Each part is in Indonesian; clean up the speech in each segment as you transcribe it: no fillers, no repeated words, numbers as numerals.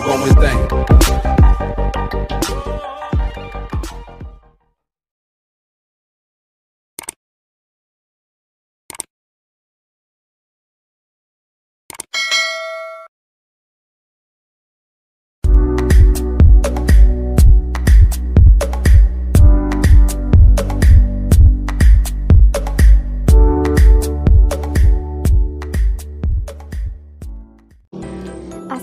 what we think.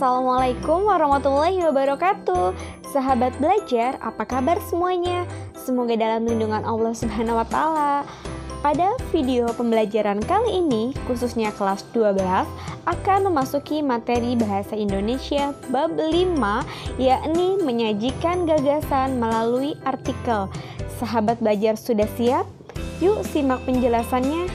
Assalamualaikum warahmatullahi wabarakatuh. Sahabat belajar, apa kabar semuanya? Semoga dalam lindungan Allah Subhanahu wa Ta'ala. Pada video pembelajaran kali ini, khususnya kelas 12, akan memasuki materi bahasa Indonesia bab 5, yakni menyajikan gagasan melalui artikel. Sahabat belajar sudah siap? Yuk simak penjelasannya.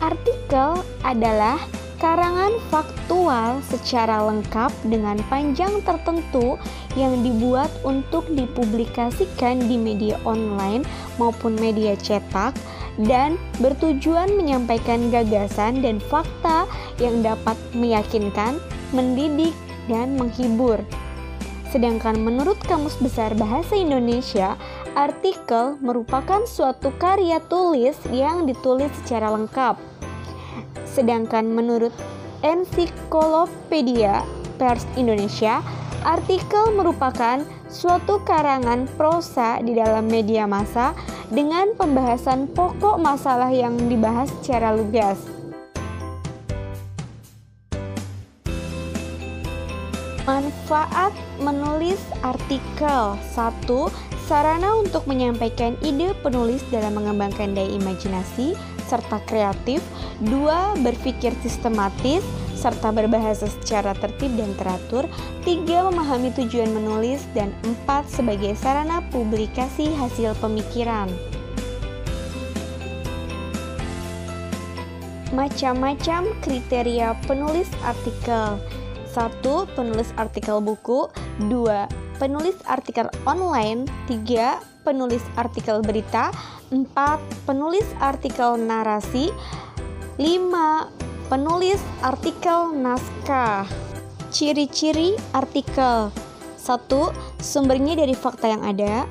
Artikel adalah karangan faktual secara lengkap dengan panjang tertentu yang dibuat untuk dipublikasikan di media online maupun media cetak dan bertujuan menyampaikan gagasan dan fakta yang dapat meyakinkan, mendidik, dan menghibur. Sedangkan menurut Kamus Besar Bahasa Indonesia, artikel merupakan suatu karya tulis yang ditulis secara lengkap. Sedangkan menurut Ensiklopedia Pers Indonesia, artikel merupakan suatu karangan prosa di dalam media massa dengan pembahasan pokok masalah yang dibahas secara lugas. Manfaat menulis artikel. 1. Sarana untuk menyampaikan ide penulis dalam mengembangkan daya imajinasi serta kreatif. 2. Berpikir sistematis serta berbahasa secara tertib dan teratur. 3. Memahami tujuan menulis. Dan 4. Sebagai sarana publikasi hasil pemikiran. Macam-macam kriteria penulis artikel. 1. Penulis artikel buku. 2. Penulis artikel online. 3. Penulis artikel berita. 4. Penulis artikel narasi. 5. Penulis artikel naskah. Ciri-ciri artikel. 1. Sumbernya dari fakta yang ada.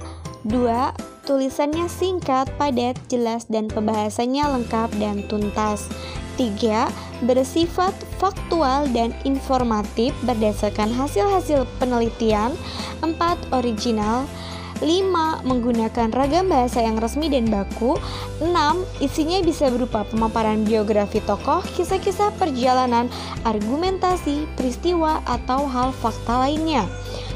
2. Tulisannya singkat, padat, jelas, dan pembahasannya lengkap dan tuntas. 3. Bersifat faktual dan informatif berdasarkan hasil-hasil penelitian. 4. Original. 5. Menggunakan ragam bahasa yang resmi dan baku. 6. Isinya bisa berupa pemaparan biografi tokoh, kisah-kisah perjalanan, argumentasi, peristiwa, atau hal fakta lainnya.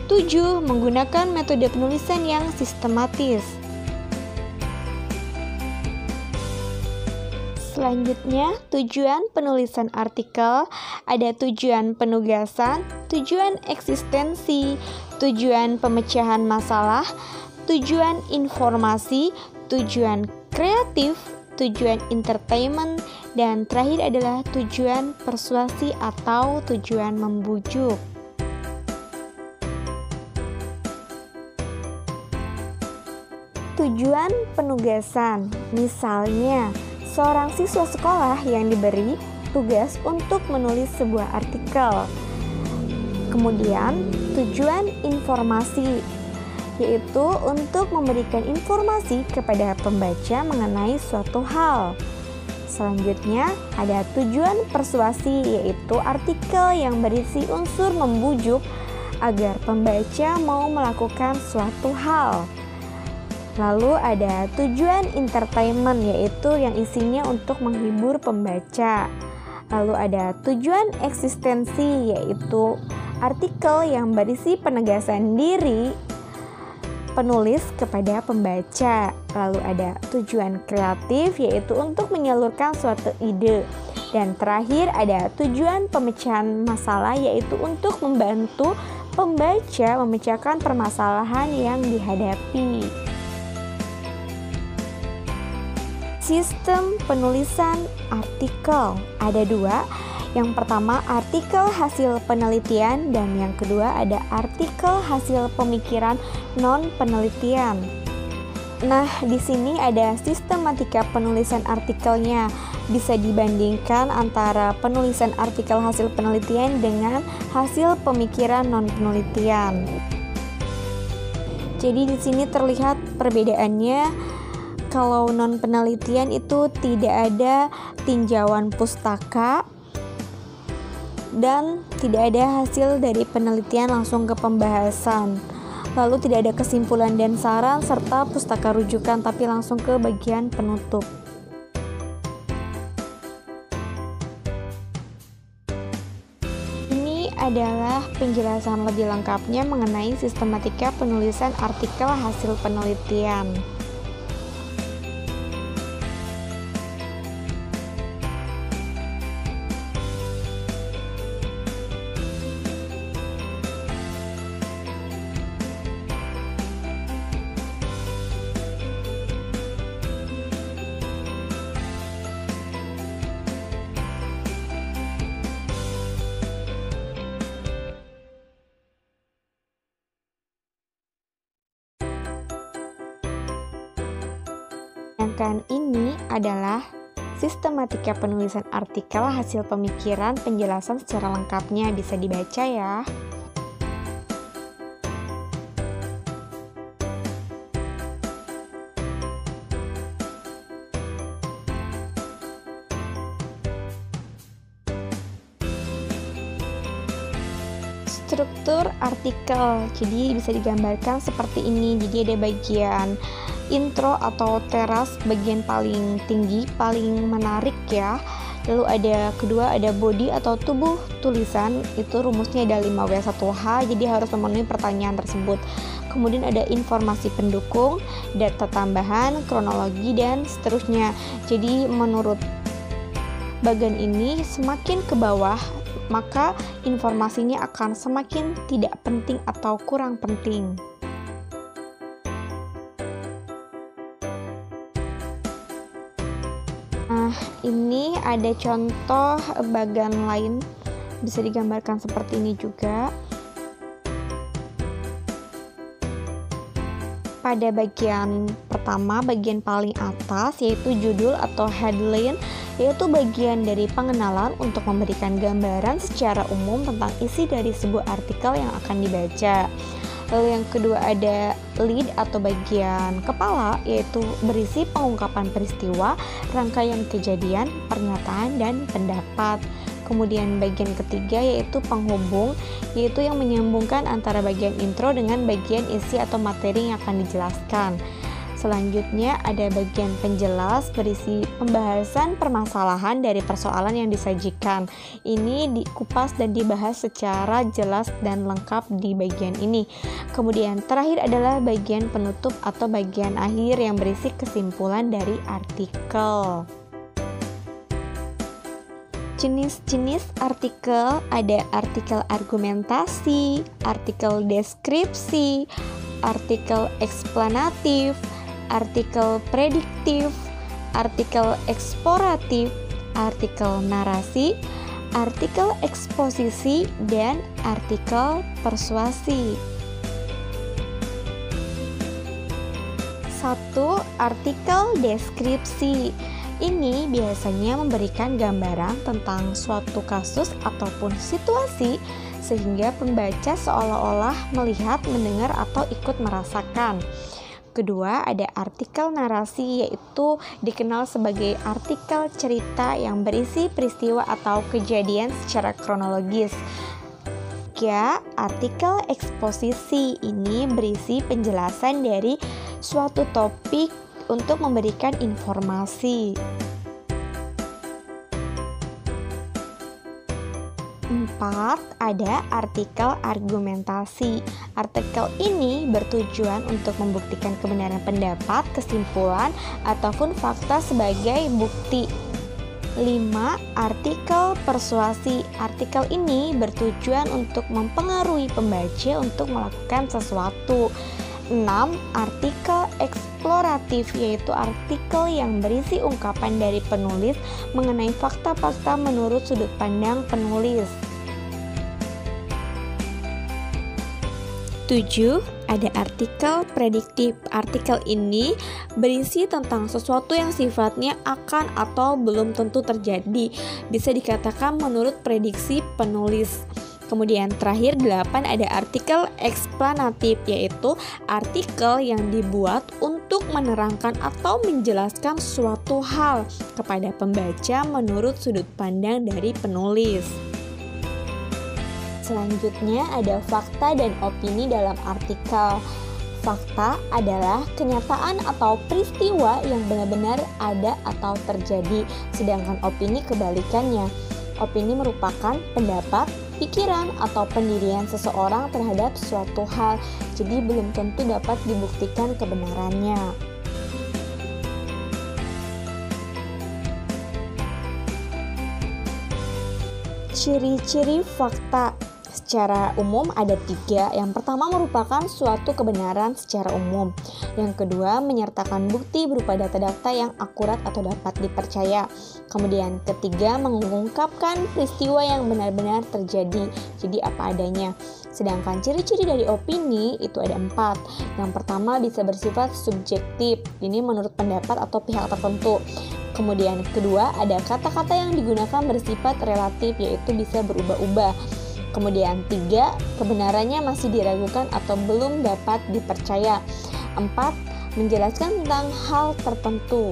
7. Menggunakan metode penulisan yang sistematis. Selanjutnya, tujuan penulisan artikel. Ada tujuan penugasan, tujuan eksistensi, tujuan pemecahan masalah, tujuan informasi, tujuan kreatif, tujuan entertainment, dan terakhir adalah tujuan persuasi atau tujuan membujuk. Tujuan penugasan, misalnya seorang siswa sekolah yang diberi tugas untuk menulis sebuah artikel. Kemudian, tujuan informasi, yaitu untuk memberikan informasi kepada pembaca mengenai suatu hal. Selanjutnya, ada tujuan persuasi, yaitu artikel yang berisi unsur membujuk agar pembaca mau melakukan suatu hal. Lalu ada tujuan entertainment, yaitu yang isinya untuk menghibur pembaca. Lalu ada tujuan eksistensi, yaitu artikel yang berisi penegasan diri penulis kepada pembaca. Lalu ada tujuan kreatif, yaitu untuk menyalurkan suatu ide. Dan terakhir ada tujuan pemecahan masalah, yaitu untuk membantu pembaca memecahkan permasalahan yang dihadapi. Sistem penulisan artikel ada dua. Yang pertama artikel hasil penelitian dan yang kedua ada artikel hasil pemikiran non penelitian. Nah, di sini ada sistematika penulisan artikelnya. bisa dibandingkan antara penulisan artikel hasil penelitian dengan hasil pemikiran non-penelitian. Jadi di sini terlihat perbedaannya. Kalau non-penelitian itu tidak ada tinjauan pustaka dan tidak ada hasil dari penelitian langsung ke pembahasan. Lalu tidak ada kesimpulan dan saran serta pustaka rujukan, tapi langsung ke bagian penutup. Ini adalah penjelasan lebih lengkapnya mengenai sistematika penulisan artikel hasil penelitian. Sedangkan ini adalah sistematika penulisan artikel hasil pemikiran, penjelasan secara lengkapnya bisa dibaca ya. Struktur artikel, jadi bisa digambarkan seperti ini. Jadi ada bagian intro atau teras, bagian paling tinggi, paling menarik ya. Lalu ada kedua, ada body atau tubuh tulisan, itu rumusnya ada 5W1H, jadi harus memenuhi pertanyaan tersebut. Kemudian ada informasi pendukung, data tambahan, kronologi, dan seterusnya. Jadi menurut bagian ini semakin ke bawah, maka informasinya akan semakin tidak penting atau kurang penting. Nah, ini ada contoh bagian lain, bisa digambarkan seperti ini juga. Pada bagian pertama, bagian paling atas, yaitu judul atau headline, yaitu bagian dari pengenalan untuk memberikan gambaran secara umum tentang isi dari sebuah artikel yang akan dibaca. Lalu yang kedua ada lead atau bagian kepala, yaitu berisi pengungkapan peristiwa, rangkaian kejadian, pernyataan, dan pendapat. Kemudian bagian ketiga yaitu penghubung, yaitu yang menyambungkan antara bagian intro dengan bagian isi atau materi yang akan dijelaskan. Selanjutnya ada bagian penjelas, berisi pembahasan permasalahan dari persoalan yang disajikan. Ini dikupas dan dibahas secara jelas dan lengkap di bagian ini. Kemudian terakhir adalah bagian penutup atau bagian akhir yang berisi kesimpulan dari artikel. Jenis-jenis artikel ada artikel argumentasi, artikel deskripsi, artikel eksplanatif, artikel prediktif, artikel eksploratif, artikel narasi, artikel eksposisi, dan artikel persuasi. 1. Artikel deskripsi. Ini biasanya memberikan gambaran tentang suatu kasus ataupun situasi sehingga pembaca seolah-olah melihat, mendengar, atau ikut merasakan. Kedua, ada artikel narasi, yaitu dikenal sebagai artikel cerita yang berisi peristiwa atau kejadian secara kronologis. Ya, artikel eksposisi ini berisi penjelasan dari suatu topik untuk memberikan informasi. 4. Ada artikel argumentasi. Artikel ini bertujuan untuk membuktikan kebenaran pendapat, kesimpulan, ataupun fakta sebagai bukti. 5. Artikel persuasi. Artikel ini bertujuan untuk mempengaruhi pembaca untuk melakukan sesuatu. 6. Artikel eksploratif, yaitu artikel yang berisi ungkapan dari penulis mengenai fakta-fakta menurut sudut pandang penulis. 7. Ada artikel prediktif. Artikel ini berisi tentang sesuatu yang sifatnya akan atau belum tentu terjadi. Bisa dikatakan menurut prediksi penulis. Kemudian terakhir 8 ada artikel eksplanatif, yaitu artikel yang dibuat untuk menerangkan atau menjelaskan suatu hal kepada pembaca menurut sudut pandang dari penulis. Selanjutnya ada fakta dan opini dalam artikel. Fakta adalah kenyataan atau peristiwa yang benar-benar ada atau terjadi, sedangkan opini kebalikannya. Opini merupakan pendapat, pikiran, atau pendirian seseorang terhadap suatu hal, jadi belum tentu dapat dibuktikan kebenarannya. Ciri-ciri fakta secara umum ada 3. Yang pertama merupakan suatu kebenaran secara umum. Yang kedua menyertakan bukti berupa data-data yang akurat atau dapat dipercaya. Kemudian ketiga mengungkapkan peristiwa yang benar-benar terjadi, jadi apa adanya. Sedangkan ciri-ciri dari opini itu ada 4. Yang pertama bisa bersifat subjektif, ini menurut pendapat atau pihak tertentu. Kemudian kedua ada kata-kata yang digunakan bersifat relatif, yaitu bisa berubah-ubah. Kemudian 3, kebenarannya masih diragukan atau belum dapat dipercaya. 4, menjelaskan tentang hal tertentu.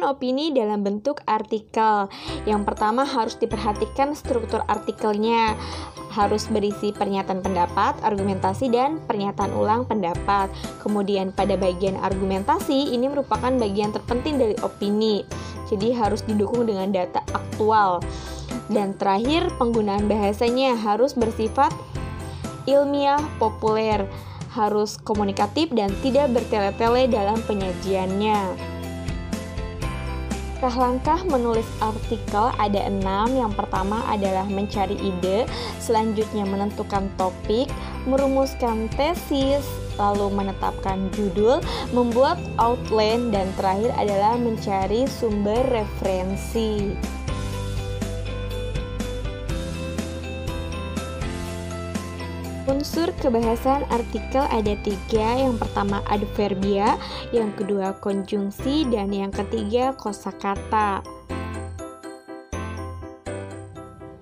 Opini dalam bentuk artikel. Yang pertama harus diperhatikan struktur artikelnya. Harus berisi pernyataan pendapat, argumentasi, dan pernyataan ulang pendapat. Kemudian pada bagian argumentasi, ini merupakan bagian terpenting dari opini. Jadi harus didukung dengan data aktual. Dan terakhir, penggunaan bahasanya harus bersifat ilmiah, populer, harus komunikatif dan tidak bertele-tele dalam penyajiannya. Langkah menulis artikel ada 6. Yang pertama adalah mencari ide, selanjutnya menentukan topik, merumuskan tesis, lalu menetapkan judul, membuat outline, dan terakhir adalah mencari sumber referensi. Unsur kebahasan artikel ada 3. Yang pertama adverbia, yang kedua konjungsi, dan yang ketiga kosakata.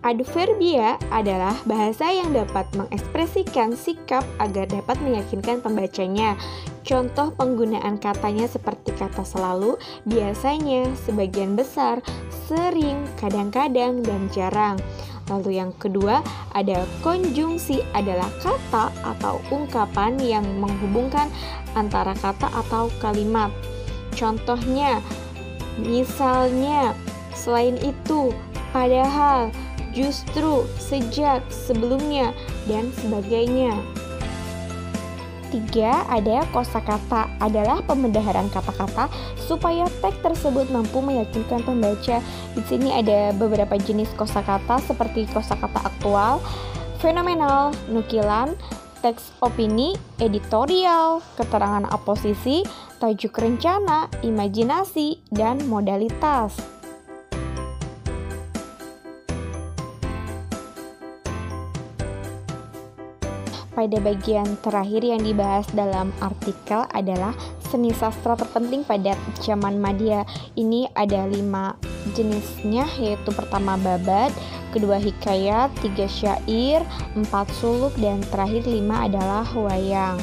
Adverbia adalah bahasa yang dapat mengekspresikan sikap agar dapat meyakinkan pembacanya. Contoh penggunaan katanya seperti kata selalu, biasanya, sebagian besar, sering, kadang-kadang, dan jarang. Lalu yang kedua, ada konjungsi, adalah kata atau ungkapan yang menghubungkan antara kata atau kalimat. Contohnya, misalnya, selain itu, padahal, justru, sejak, sebelumnya, dan sebagainya. 3. Ada kosakata, adalah pembendaharaan kata-kata supaya teks tersebut mampu meyakinkan pembaca. Di sini ada beberapa jenis kosakata seperti kosakata aktual, fenomenal, nukilan, teks opini, editorial, keterangan aposisi, tajuk rencana, imajinasi, dan modalitas. Pada bagian terakhir yang dibahas dalam artikel adalah seni sastra terpenting pada zaman Madya. Ini ada 5 jenisnya, yaitu pertama babat, kedua hikayat, 3 syair, 4 suluk, dan terakhir 5 adalah wayang.